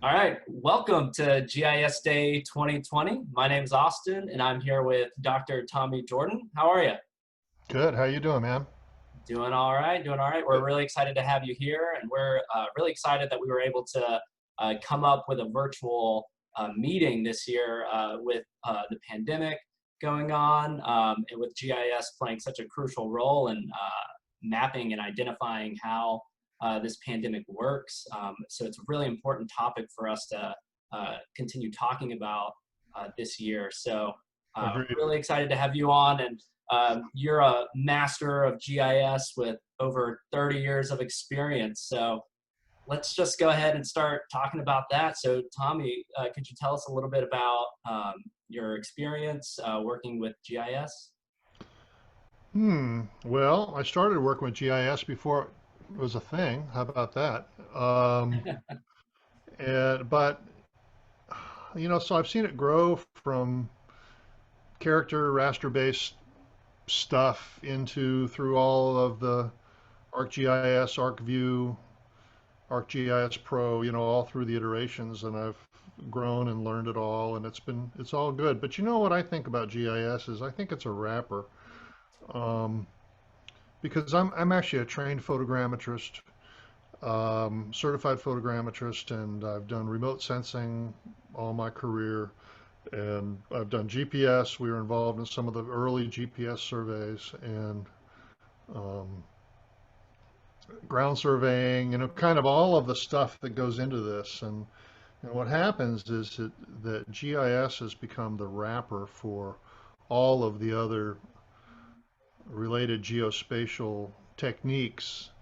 All right, welcome to GIS Day 2020. My name is Austin, and I'm here with Dr. Tommy Jordan. How are you? Good. How you doing, man? Doing all right, doing all right. We're Good. really excited to have you here, and we're really excited that we were able to come up with a virtual meeting this year with the pandemic going on, and with GIS playing such a crucial role in mapping and identifying how this pandemic works. So it's a really important topic for us to continue talking about this year. So Agreed. really excited to have you on, and you're a master of GIS with over 30 years of experience. So let's just go ahead and start talking about that. So Tommy, could you tell us a little bit about your experience working with GIS? Well, I started working with GIS before it was a thing. How about that? But so I've seen it grow from character raster-based stuff into through all of the ArcGIS, ArcView, ArcGIS Pro. All through the iterations, and I've grown and learned it all, and it's all good. But you know what I think about GIS is I think it's a wrapper. Um, because I'm actually a trained photogrammetrist, certified photogrammetrist, and I've done remote sensing all my career, and I've done GPS. We were involved in some of the early GPS surveys and um, ground surveying, kind of all of the stuff that goes into this. And what happens is that GIS has become the wrapper for all of the other related geospatial techniques,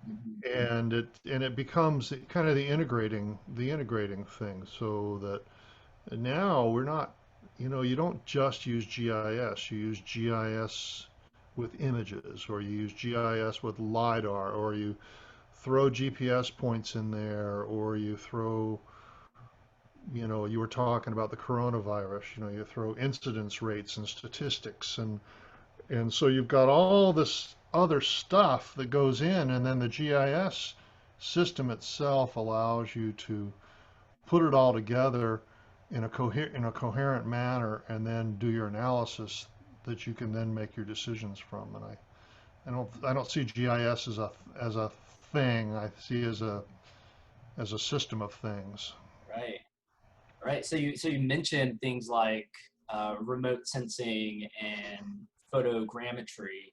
Mhm. and it becomes kind of the integrating thing, so that now we're not, you don't just use GIS. You use GIS with images, or you use GIS with LiDAR, or you throw GPS points in there, or you throw, you were talking about the coronavirus, you throw incidence rates and statistics, and so you've got all this other stuff that goes in, and then the GIS system itself allows you to put it all together in a coherent manner, and then do your analysis that you can then make your decisions from. And I don't see GIS as a thing. I see it as a system of things. Right. Right. So you mentioned things like remote sensing and photogrammetry.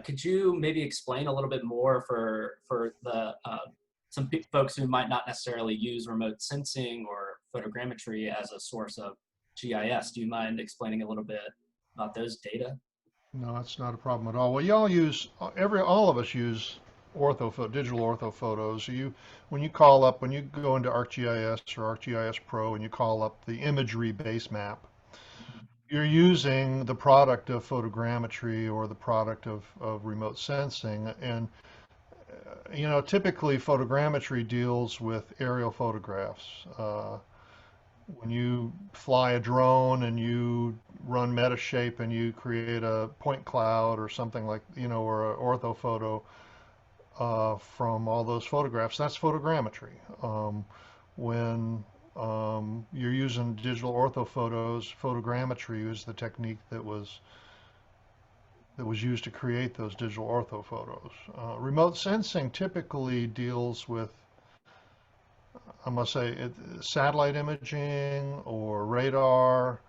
Could you maybe explain a little bit more for the some folks who might not necessarily use remote sensing or photogrammetry as a source of GIS? Do you mind explaining a little bit about those data? No, that's not a problem at all. Well, y'all use all of us use digital ortho photos. When you go into ArcGIS or ArcGIS Pro and you call up the imagery base map, you're using the product of photogrammetry or the product of remote sensing. And typically photogrammetry deals with aerial photographs. When you fly a drone and you run Metashape and you create a point cloud or something like, or an orthophoto from all those photographs, that's photogrammetry. When you're using digital orthophotos, photogrammetry is the technique that was used to create those digital orthophotos. Remote sensing typically deals with, I must say, satellite imaging or radar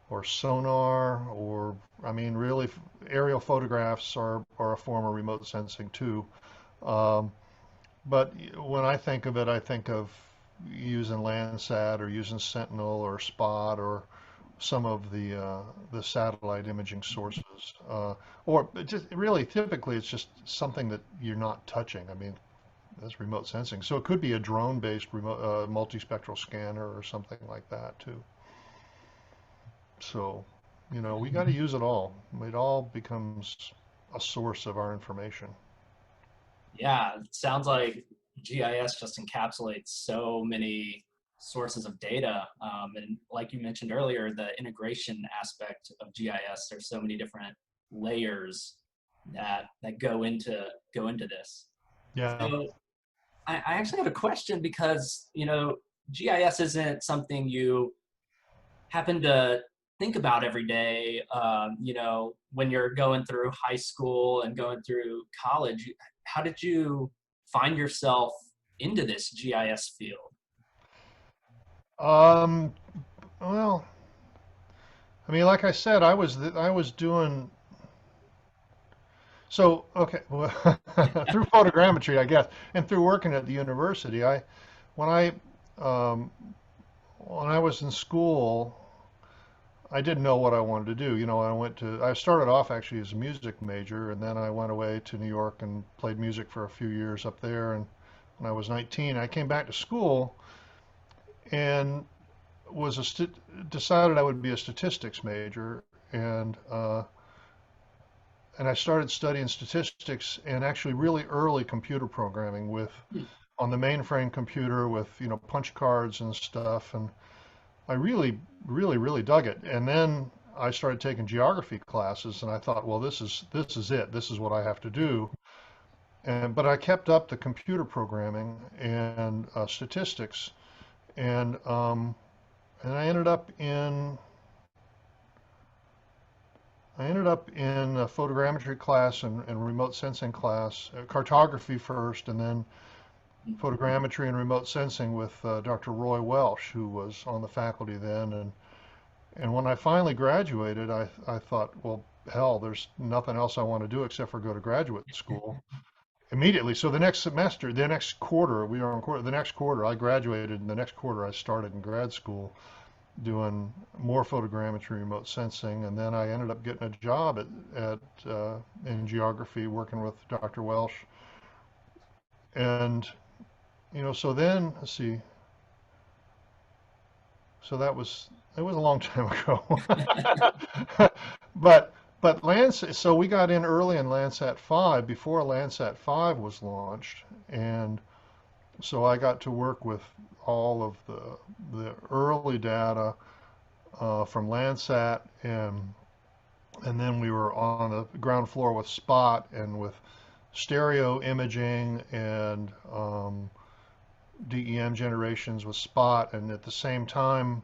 or sonar, or, I mean, really, aerial photographs are a form of remote sensing too. Um, but when I think of it, I think of using Landsat or using Sentinel or Spot or some of the satellite imaging sources, or just really typically it's just something that you're not touching. I mean, that's remote sensing. So it could be a drone-based remote multispectral scanner or something like that too. So, we got to use it all. It all becomes a source of our information. Yeah, it sounds like GIS just encapsulates so many sources of data. And like you mentioned earlier, the integration aspect of GIS, there's so many different layers that go into this. Yeah. So I actually have a question because, GIS isn't something you happen to think about every day, you know, when you're going through high school and going through college. How did you find yourself into this GIS field? Um, well, I mean, like I said, I was doing so okay well, through photogrammetry, I guess, and through working at the university. When I um, when I was in school, I didn't know what I wanted to do. You know, I started off actually as a music major, and then I went away to New York and played music for a few years up there. And when I was 19, I came back to school and decided I would be a statistics major, and and I started studying statistics and actually really early computer programming with Hmm. on the mainframe computer with punch cards and stuff, and I really dug it. And then I started taking geography classes, and I thought, well, this is it. This is what I have to do. And but I kept up the computer programming and statistics, and I ended up in a photogrammetry class and remote sensing class, cartography first, and then photogrammetry and remote sensing with Dr. Roy Welsh, who was on the faculty then. And when I finally graduated, I thought, well, hell, there's nothing else I want to do except for go to graduate school immediately. So the next semester, the next quarter, we were on quarter, the next quarter, I graduated, and the next quarter I started in grad school doing more photogrammetry, remote sensing, and then I ended up getting a job in geography working with Dr. Welsh. And so then let's see, so that was a long time ago. but so we got in early in Landsat 5 before Landsat 5 was launched, and so I got to work with all of the early data from Landsat, and then we were on the ground floor with Spot and with stereo imaging and DEM generations with Spot, and at the same time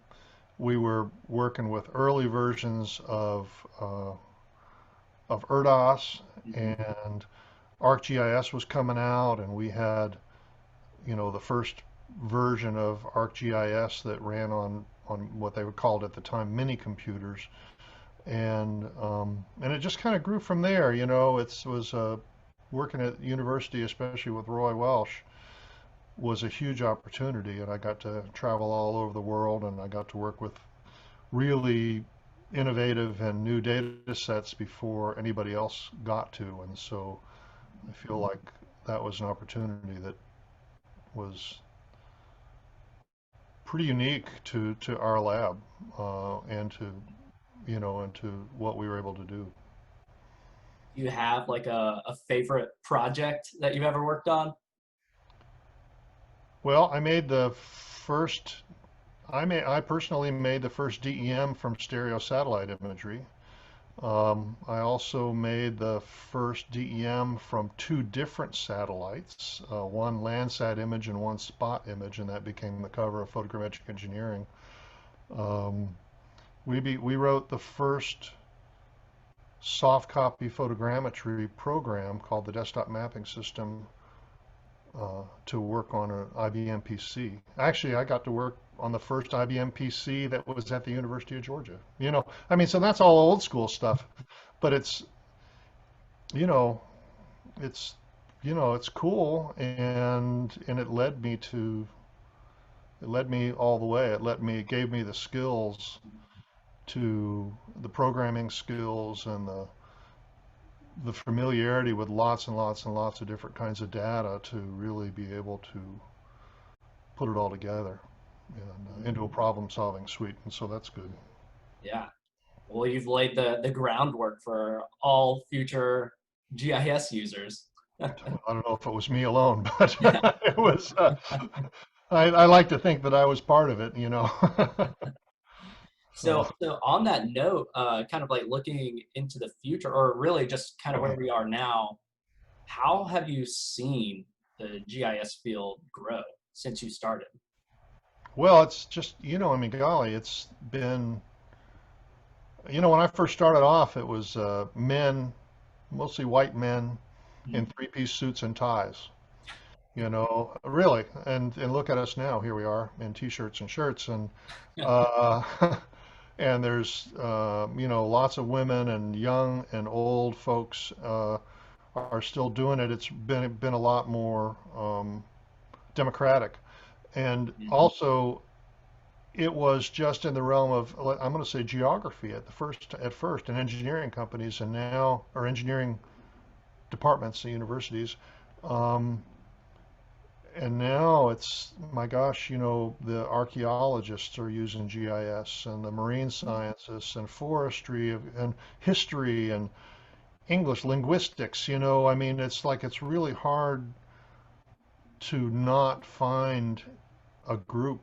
we were working with early versions of ERDOS, and ArcGIS was coming out, and we had the first version of ArcGIS that ran on what they would call at the time mini computers, and it just kind of grew from there. It was working at university, especially with Roy Welsh, was a huge opportunity, and I got to travel all over the world, and I got to work with really innovative and new data sets before anybody else got to. And so I feel like that was an opportunity that was pretty unique to our lab, and to and to what we were able to do. Do you have like a favorite project that you've ever worked on? Well, I personally made the first DEM from stereo satellite imagery. I also made the first DEM from two different satellites, one Landsat image and one Spot image, and that became the cover of Photogrammetric Engineering. Um, we wrote the first soft copy photogrammetry program called the Desktop Mapping System to work on an IBM PC. Actually, I got to work on the first IBM PC that was at the University of Georgia. I mean, so that's all old school stuff, but you know, it's, it's cool, and it led me all the way. It gave me the skills the programming skills and the familiarity with lots and lots and lots of different kinds of data to really be able to put it all together and into a problem solving suite. And so that's good. Yeah. Well, you've laid the groundwork for all future GIS users. I don't know if it was me alone, but it was, I like to think that I was part of it. So, So on that note, kind of like looking into the future, or really just kind of where we are now, how have you seen the GIS field grow since you started? Well, it's just, I mean, golly, it's been, when I first started off, it was men, mostly white men in Mhm. three-piece suits and ties. Really. And look at us now. Here we are in t-shirts and shirts, and uh, and there's lots of women and young and old folks are still doing it. It's been a lot more democratic, and also it was just in the realm of, I'm going to say, geography at first in engineering companies, and now, or engineering departments at universities. Um, And now it's, my gosh, the archaeologists are using GIS, and the marine scientists and forestry and history and English linguistics. I mean, it's like it's really hard to not find a group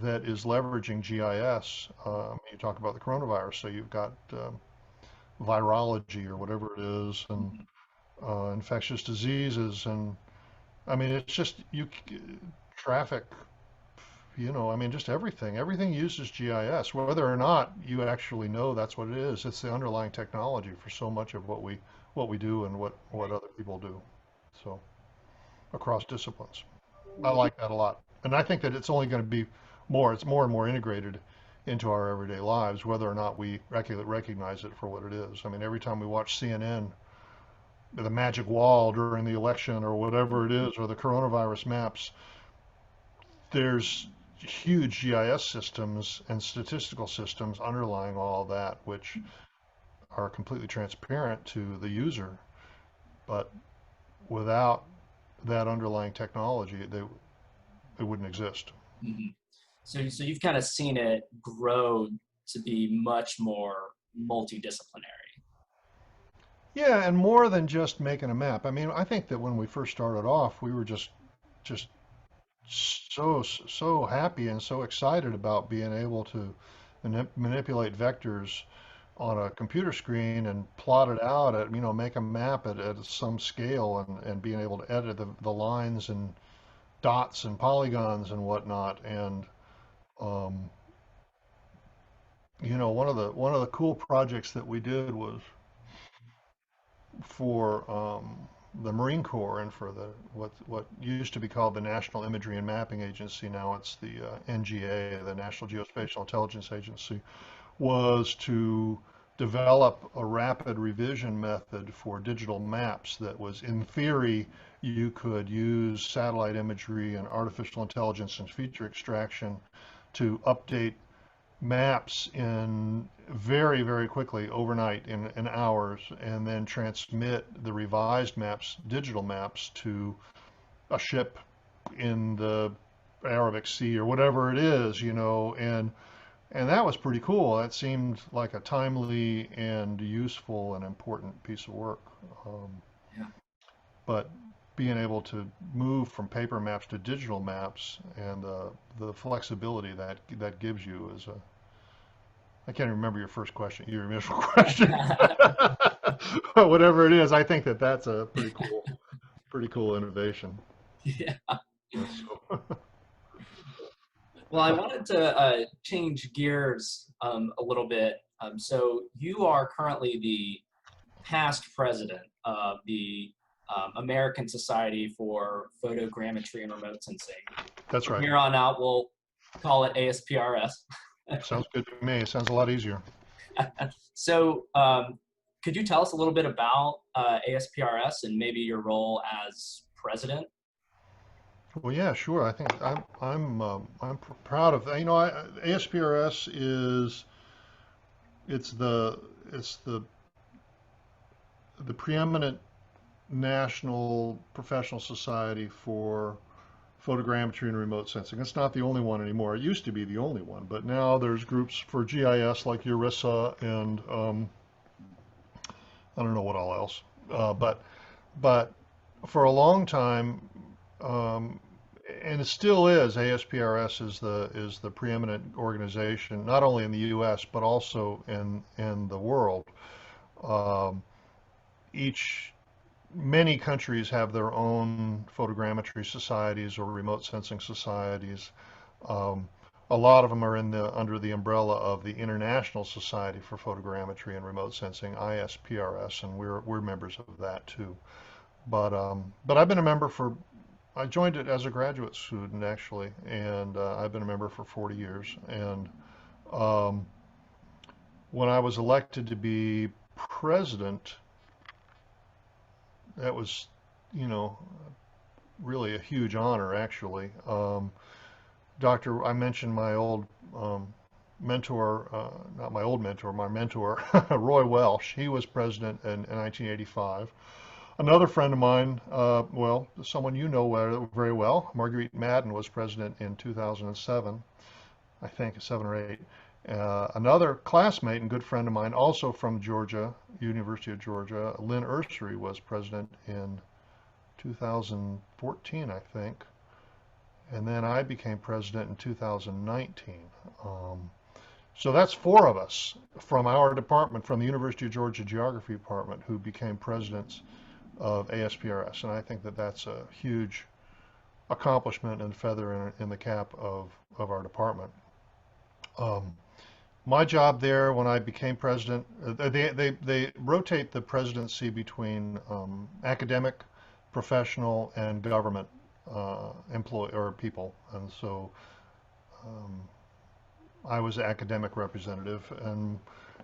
that is leveraging GIS. You talk about the coronavirus, so you've got virology or whatever it is, and Mhm. infectious diseases, and I mean, it's just traffic. I mean, just everything. Everything uses GIS, whether or not you actually know that's what it is. It's the underlying technology for so much of what we do and what other people do. So across disciplines, I like that a lot, and I think that it's only going to be more. It's more and more integrated into our everyday lives, whether or not we recognize it for what it is. I mean, every time we watch CNN, the magic wall during the election or whatever it is, or the coronavirus maps, there's huge GIS systems and statistical systems underlying all that, which are completely transparent to the user. But without that underlying technology, they wouldn't exist. Mhm. So you've kind of seen it grow to be much more multidisciplinary. Yeah, and more than just making a map. I mean, I think that when we first started off, we were just so happy and so excited about being able to manipulate vectors on a computer screen and plot it out make a map at some scale, and being able to edit the lines and dots and polygons and whatnot. And um, one of the cool projects that we did was for the Marine Corps and for the what used to be called the National Imagery and Mapping Agency. Now it's the NGA, the National Geospatial Intelligence Agency, was to develop a rapid revision method for digital maps that was, in theory, you could use satellite imagery and artificial intelligence and feature extraction to update maps in very, very quickly overnight in hours, and then transmit the revised maps, digital maps, to a ship in the Arabic Sea or whatever it is, and that was pretty cool. That seemed like a timely and useful and important piece of work. Um, Yeah. but being able to move from paper maps to digital maps, and the flexibility that gives you is a, I can't remember your first question, your initial question, but whatever it is, I think that that's a pretty cool innovation. Yeah. So, Well, I wanted to change gears a little bit. So you are currently the past president of the American Society for Photogrammetry and Remote Sensing. that's From right. here on out, we'll call it ASPRS. Sounds good to me. It sounds a lot easier. So could you tell us a little bit about ASPRS and maybe your role as president? Well, yeah, sure. I think I'm proud of that. ASPRS is it's the it's the preeminent national professional society for photogrammetry and remote sensing. It's not the only one anymore. It used to be the only one, but now there's groups for GIS like ERISA and I don't know what all else. But for a long time, um, and it still is, ASPRS is the preeminent organization, not only in the U.S. but also in the world. Um, each many countries have their own photogrammetry societies or remote sensing societies. Um, a lot of them are under the umbrella of the International Society for Photogrammetry and Remote Sensing, ISPRS, and we're members of that too. But I've been a member for I joined it as a graduate student actually, and I've been a member for 40 years. And um, when I was elected to be president, that was, you know, really a huge honor actually. I mentioned my old mentor, not my old mentor, my mentor, Roy Welsh. He was president in 1985. Another friend of mine, well, someone you know very well, Marguerite Madden, was president in 2007, I think, 7 or 8. Another classmate and good friend of mine, also from Georgia, University of Georgia, Lynn Ursery, was president in 2014, I think. And then I became president in 2019. So that's 4 of us from our department, from the University of Georgia Geography Department, who became presidents of ASPRS. And I think that that's a huge accomplishment and feather in the cap of our department. Um, my job there when I became president, they rotate the presidency between academic, professional, and government employee or people. And so um, I was academic representative,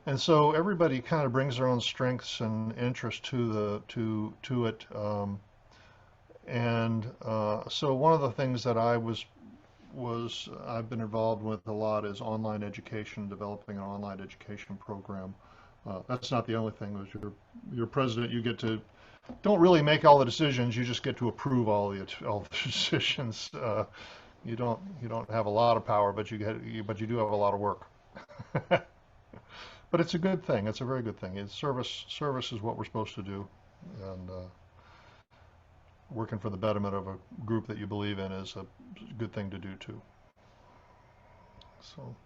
and so everybody kind of brings their own strengths and interest to it. So one of the things that I've been involved with a lot is online education, developing an online education program. That's not the only thing. As you're president, you get to don't really make all the decisions. You just get to approve all the decisions. You don't have a lot of power, but you do have a lot of work. But it's a good thing. It's a very good thing. Service is what we're supposed to do, and working for the betterment of a group that you believe in is a good thing to do too. So,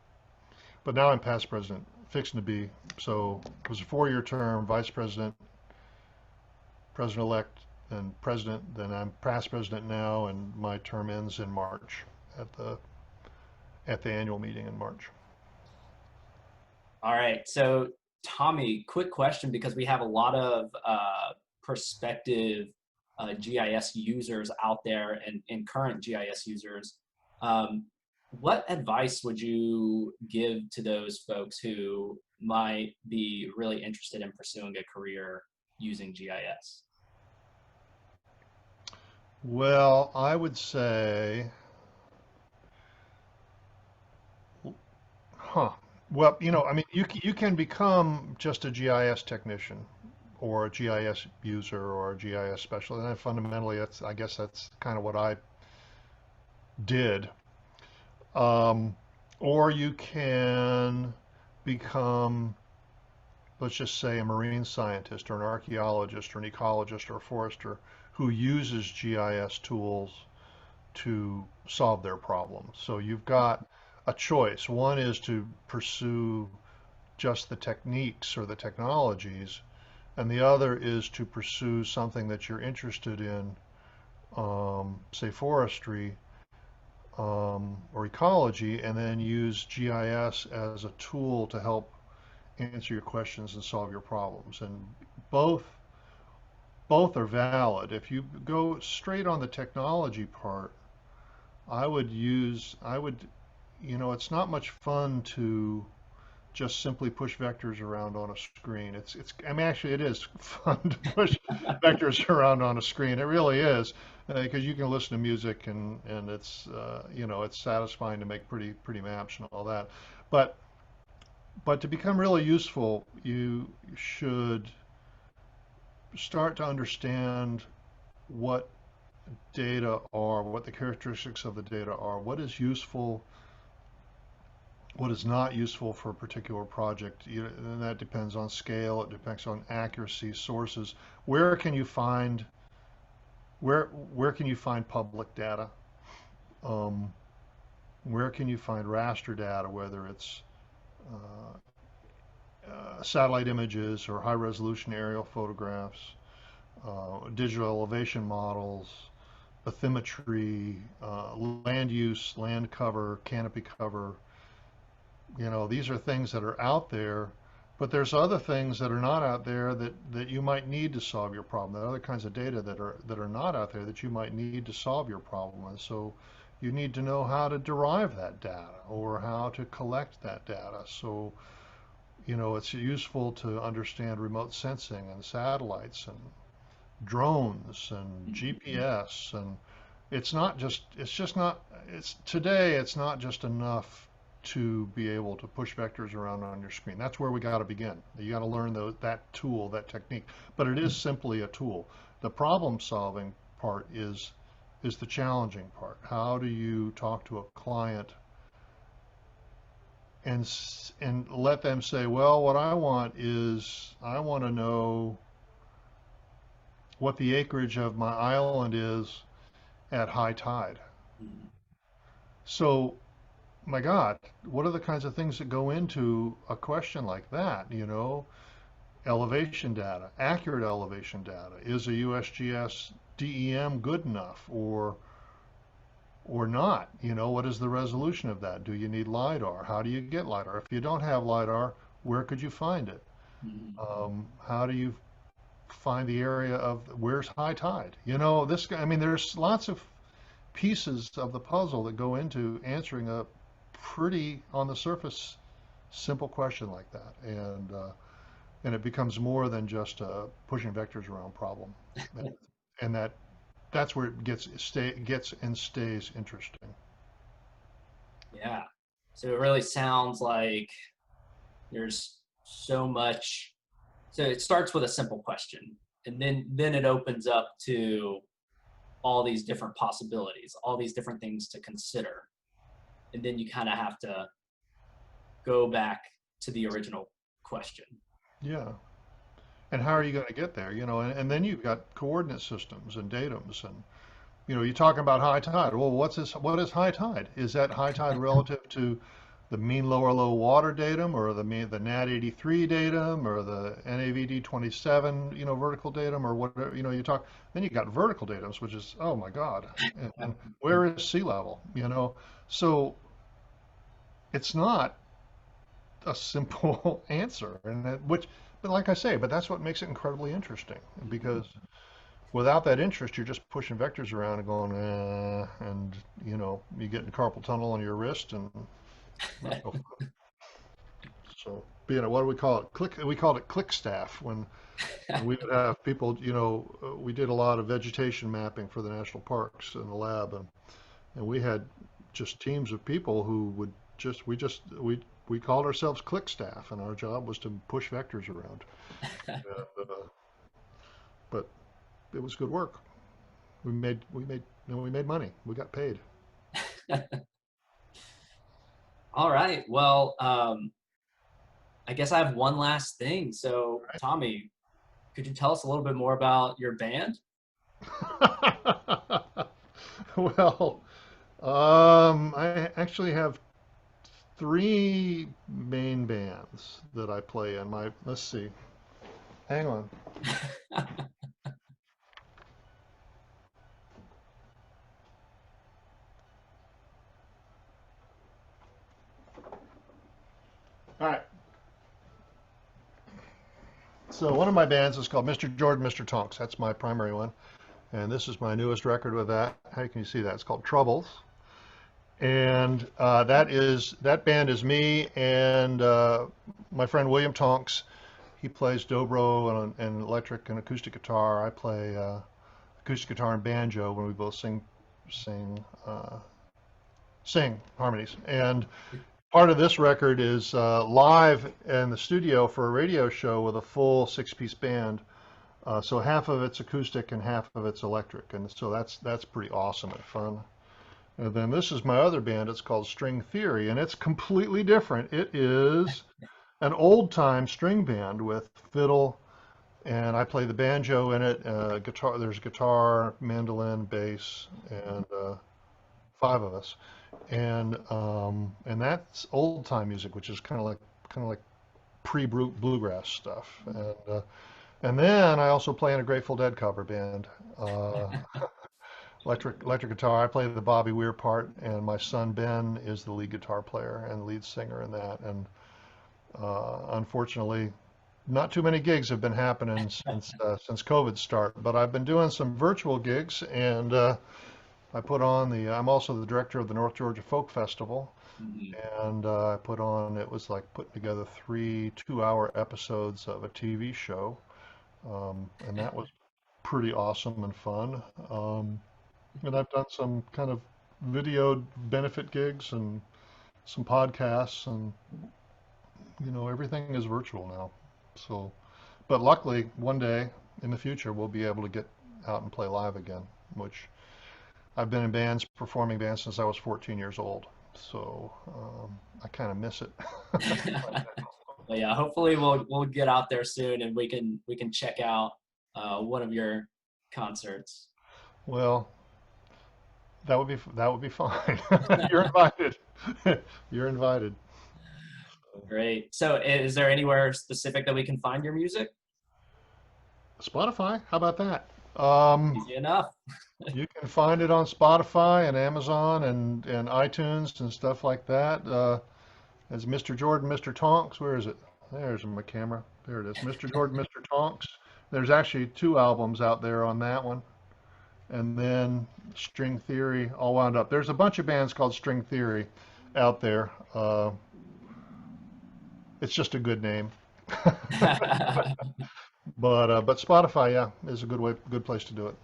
but now I'm past president, fixing to be. So it was a 4-year term, vice president, president-elect, and president. Then I'm past president now, and my term ends in March at the annual meeting in March. All right. So, Tommy, quick question because we have a lot of prospective GIS users out there and current GIS users. What advice would you give to those folks who might be really interested in pursuing a career using GIS? Well, I would say, huh. Well, I mean, you can become just a GIS technician or a GIS user or a GIS specialist. And fundamentally, I guess that's kind of what I did. Um, or you can become, let's just say, a marine scientist or an archaeologist or an ecologist or a forester who uses GIS tools to solve their problems. So you've got a choice. One is to pursue just the techniques or the technologies, and the other is to pursue something that you're interested in, say forestry or ecology, and then use GIS as a tool to help answer your questions and solve your problems. And both both are valid. If you go straight on the technology part, I would, it's not much fun to just simply push vectors around on a screen. I mean, actually, it is fun to push vectors around on a screen. It really is, because you can listen to music and it's satisfying to make pretty maps and all that. But but to become really useful, you should start to understand what data are, what the characteristics of the data are, what is useful, what is not useful for a particular project. And that depends on scale, it depends on accuracy, sources. Where can you find where can you find public data? Um, where can you find raster data, whether it's satellite images or high resolution aerial photographs? digital elevation models, bathymetry, land use, land cover, canopy cover. These are things that are out there, but there's other things that are not out there that you might need to solve your problem. There are other kinds of data that are not out there that you might need to solve your problem. And so you need to know how to derive that data or how to collect that data. So, it's useful to understand remote sensing and satellites and drones and GPS, and today it's not just enough to be able to push vectors around on your screen. That's where we got to begin. You got to learn that tool, that technique, but it is simply a tool. The problem solving part is the challenging part. How do you talk to a client and let them say, well, what I want is I want to know what the acreage of my island is at high tide. Mhm. So, my God, what are the kinds of things that go into a question like that? Elevation data, accurate elevation data. Is a USGS DEM good enough or not? What is the resolution of that? Do you need LiDAR? How do you get LiDAR? If you don't have LiDAR, where could you find it? Mhm. How do you find the area of where's high tide? There's lots of pieces of the puzzle that go into answering a pretty on the surface simple question like that, and it becomes more than just a pushing vectors around problem, and that's where it gets and stays interesting. Yeah. So it really sounds like there's so much. So it starts with a simple question, and then it opens up to all these different possibilities, all these different things to consider, and then you kind of have to go back to the original question. Yeah. And how are you going to get there? And then you've got coordinate systems and datums, and you're talking about high tide. Well, what is high tide? Is that high tide relative to the mean lower low water datum, or the NAD 83 datum, or the NAVD 27 vertical datum, or whatever? Then you got vertical datums, which is, oh my God, and where is sea level? So it's not a simple answer, but like I say, but that's what makes it incredibly interesting, because without that interest, you're just pushing vectors around and going, and you get in carpal tunnel on your wrist, and not no fun. So, what do we call it? We called it click staff when we would have people. We did a lot of vegetation mapping for the national parks in the lab, and we had just teams of people who would we called ourselves click staff, and our job was to push vectors around. But it was good work. We made money. We got paid. All right. Well, I guess I have one last thing. So, Tommy, could you tell us a little bit more about your band? Well, I actually have three main bands that I play in. Let's see. Hang on. All right. So one of my bands is called Mr. Jordan, Mr. Tonks. That's my primary one. And this is my newest record with that. How can you see that? It's called Troubles. And that band is me and my friend William Tonks. He plays dobro and electric and acoustic guitar. I play acoustic guitar and banjo when we both sing uh, sing harmonies. And part of this record is live in the studio for a radio show with a full six-piece band. So half of it's acoustic and half of it's electric, and so that's pretty awesome and fun. And then this is my other band. It's called String Theory, and it's completely different. It is an old-time string band with fiddle, and I play the banjo in it. Guitar. There's guitar, mandolin, bass, and five of us. And that's old-time music, which is kind of like pre-bluegrass stuff. And And then I also play in a Grateful Dead cover band. Uh, electric guitar. I play the Bobby Weir part, and my son Ben is the lead guitar player and lead singer in that. And unfortunately, not too many gigs have been happening since COVID start. But I've been doing some virtual gigs, and I put on the. I'm also the director of the North Georgia Folk Festival, Mhm. and I put on. It was like putting together three 2-hour episodes of a TV show, and that was pretty awesome and fun. And I've done some kind of video benefit gigs and some podcasts, and everything is virtual now. So, but luckily, one day in the future, we'll be able to get out and play live again, which I've been in bands, performing bands since I was 14 years old. So I kind of miss it. But yeah, hopefully we'll get out there soon and we can check out one of your concerts. Well, that would be fine. You're invited. You're invited. Great. So is there anywhere specific that we can find your music? Spotify, how about that? Easy enough. You can find it on Spotify and Amazon and iTunes and stuff like that. As Mr. Jordan, Mr. Tonks, where is it? There's my camera. There it is. Mr. Jordan, Mr. Tonks. There's actually two albums out there on that one. And then String Theory all wound up. There's a bunch of bands called String Theory out there. It's just a good name. But Spotify, yeah, is a good place to do it.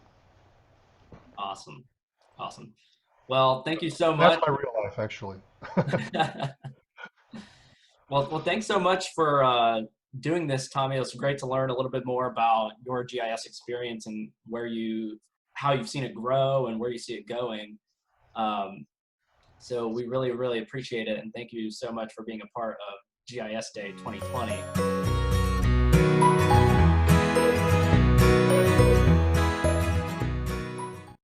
Awesome. Awesome. Well, thank you so That's much. my real life, actually. Well, thanks so much for doing this, Tommy. It was great to learn a little bit more about your GIS experience and how you've seen it grow and where you see it going. Um, so we really, really appreciate it. And thank you so much for being a part of GIS Day 2020.